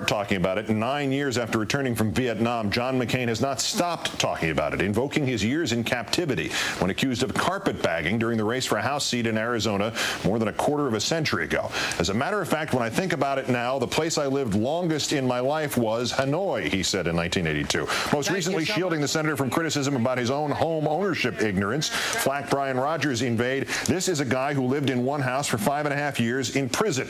Talking about it 9 years after returning from Vietnam, John McCain has not stopped talking about it, invoking his years in captivity when accused of carpetbagging during the race for a House seat in Arizona more than a quarter of a century ago. As a matter of fact, when I think about it now, the place I lived longest in my life was Hanoi, he said in 1982. Most recently shielding the senator from criticism about his own home ownership ignorance. Flack Brian Rogers invade. This is a guy who lived in one house for 5.5 years in prison.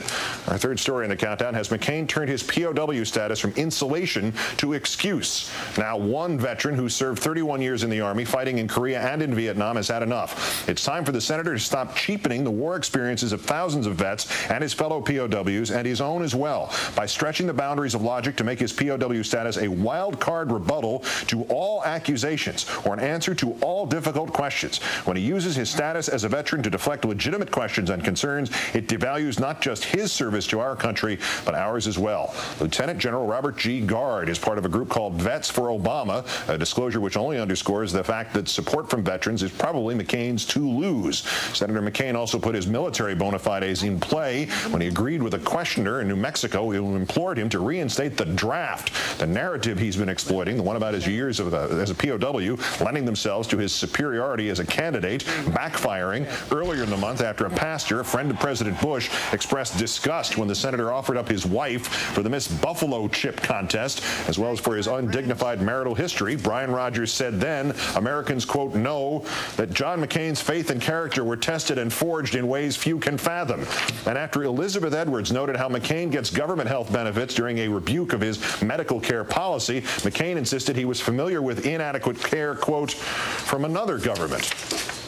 Our third story in the countdown has McCain turned his POW status from insulation to excuse. Now, one veteran who served 31 years in the Army fighting in Korea and in Vietnam has had enough. It's time for the senator to stop cheapening the war experiences of thousands of vets and his fellow POWs and his own as well by stretching the boundaries of logic to make his POW status a wild card rebuttal to all accusations or an answer to all difficult questions. When he uses his status as a veteran to deflect legitimate questions and concerns, it devalues not just his service to our country, but ours as well. Lieutenant General Robert G. Gard is part of a group called Vets for Obama, a disclosure which only underscores the fact that support from veterans is probably McCain's to lose. Senator McCain also put his military bona fides in play when he agreed with a questioner in New Mexico who implored him to reinstate the draft. The narrative he's been exploiting, the one about his years as a POW, lending themselves to his superiority as a candidate, backfiring earlier in the month after a pastor, a friend of President Bush, expressed disgust when the senator offered up his wife for the Miss Buffalo Chip contest, as well as for his undignified marital history. Brian Rogers said then, Americans, quote, know that John McCain's faith and character were tested and forged in ways few can fathom. And after Elizabeth Edwards noted how McCain gets government health benefits during a rebuke of his medical care policy, McCain insisted he was familiar with inadequate care, quote, from another government.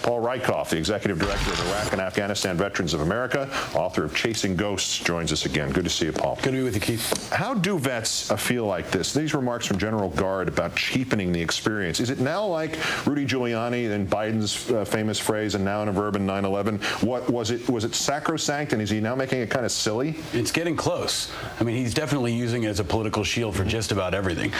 Paul Rykoff, the executive director of Iraq and Afghanistan Veterans of America, author of Chasing Ghosts, joins us again. Good to see you, Paul. Good to be with you, Keith. How do vets feel like this? These remarks from General Gard about cheapening the experience. Is it now like Rudy Giuliani and Biden's famous phrase, and now in a verb in 9/11? What was it sacrosanct, and is he now making it kind of silly? It's getting close. I mean, he's definitely using it as a political shield for just about everything.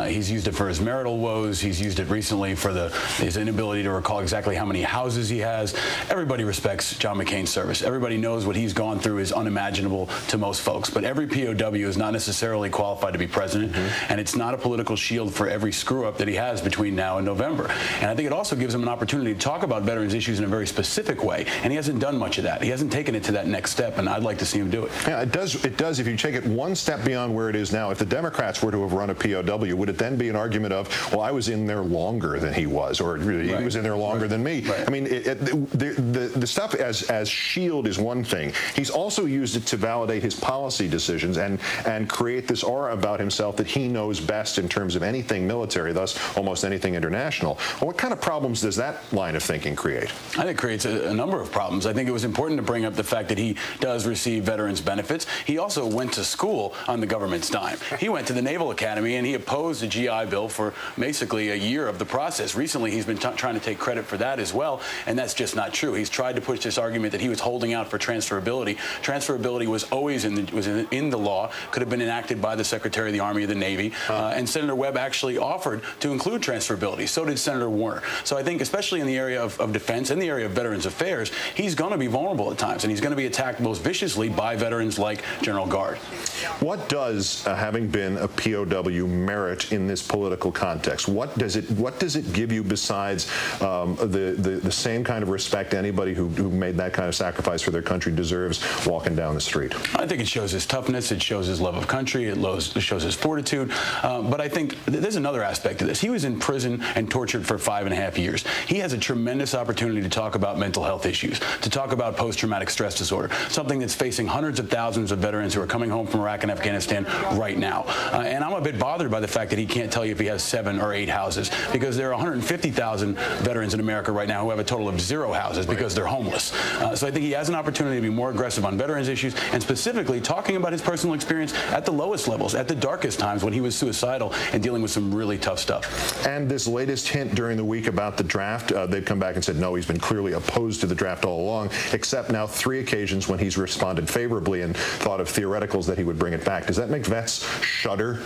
He's used it for his marital woes. He's used it recently for his inability to recall exactly how many houses he has. Everybody respects John McCain's service. Everybody knows what he's gone through is unimaginable to most folks. But every POW is not necessarily qualified to be president, and it's not a political shield for every screw-up that he has between now and November. And I think it also gives him an opportunity to talk about veterans issues in a very specific way, and he hasn't done much of that. He hasn't taken it to that next step, and I'd like to see him do it. Yeah, it does. It does. If you take it one step beyond where it is now, if the Democrats were to have run a POW, would it then be an argument of, well, I was in there longer than he was, or he was in there longer than me? Right. I mean, the stuff as shield is one thing. He's also used it to validate his policy decisions and create this aura about himself that he knows best in terms of anything military, thus almost anything international. Well, what kind of problems does that line of thinking create? I think it creates a number of problems. I think it was important to bring up the fact that he does receive veterans benefits. He also went to school on the government's dime. He went to the Naval Academy and he opposed the GI Bill for basically a year of the process. Recently, he's been trying to take credit for that as well, and that's just not true. He's tried to push this argument that he was holding out for transferability. Transferability was always in the law, could have been enacted by the Secretary of the Army or the Navy, and Senator Webb actually offered to include transferability. So did Senator Warner. So I think especially in the area of defense and the area of Veterans Affairs, he's going to be vulnerable at times, and he's going to be attacked most viciously by veterans like General Gard. What does having been a POW merit in this political context? What does it give you besides the same kind of respect anybody who made that kind of sacrifice for their country deserves walking down the street? I think it shows his toughness, it shows his love of country, it shows his fortitude. But I think there's another aspect to this. He was in prison and tortured for 5.5 years. He has a tremendous opportunity to talk about mental health issues, to talk about post-traumatic stress disorder, something that's facing hundreds of thousands of veterans who are coming home from Iraq and Afghanistan right now. And I'm a bit bothered by the fact that he can't tell you if he has 7 or 8 houses, because there are 150,000 veterans in America right now who have a total of 0 houses because they're homeless. So I think he has an opportunity to be more aggressive on veterans issues, and specifically talking about his personal experience at the lowest levels, at the darkest times when he was suicidal and dealing with some really tough stuff. And this latest hint during the week about the draft, they've come back and said, no, he's been clearly opposed to the draft all along, except now 3 occasions when he's responded favorably and thought of theoreticals that he would bring it back. Does that make vets shudder?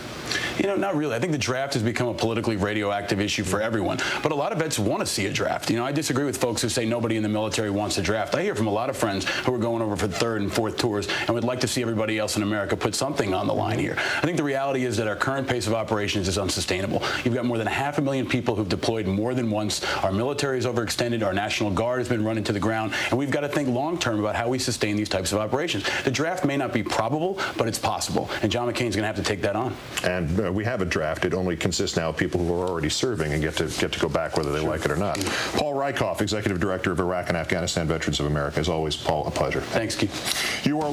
Not really. I think the draft has become a politically radioactive issue for everyone. But a lot of vets want to see a draft. I disagree with folks who say nobody in the military wants a draft. I hear from a lot of friends who are going over for third and fourth tours and would like to see everybody else in America put something on the line here. I think the reality is that our current pace of operations is unsustainable. You've got more than 500,000 people who've deployed more than once. Our military is overextended. Our National Guard has been run into the ground. And we've got to think long-term about how we sustain these types of operations. The draft may not be probable, but it's possible. And John McCain's going to have to take that on. And we have a draft. It only consists now of people who are already serving and get to go back whether they like it or not. Paul Rykoff, Executive Director of Iraq and Afghanistan Veterans of America. As always, Paul, a pleasure. Thanks, Keith. You are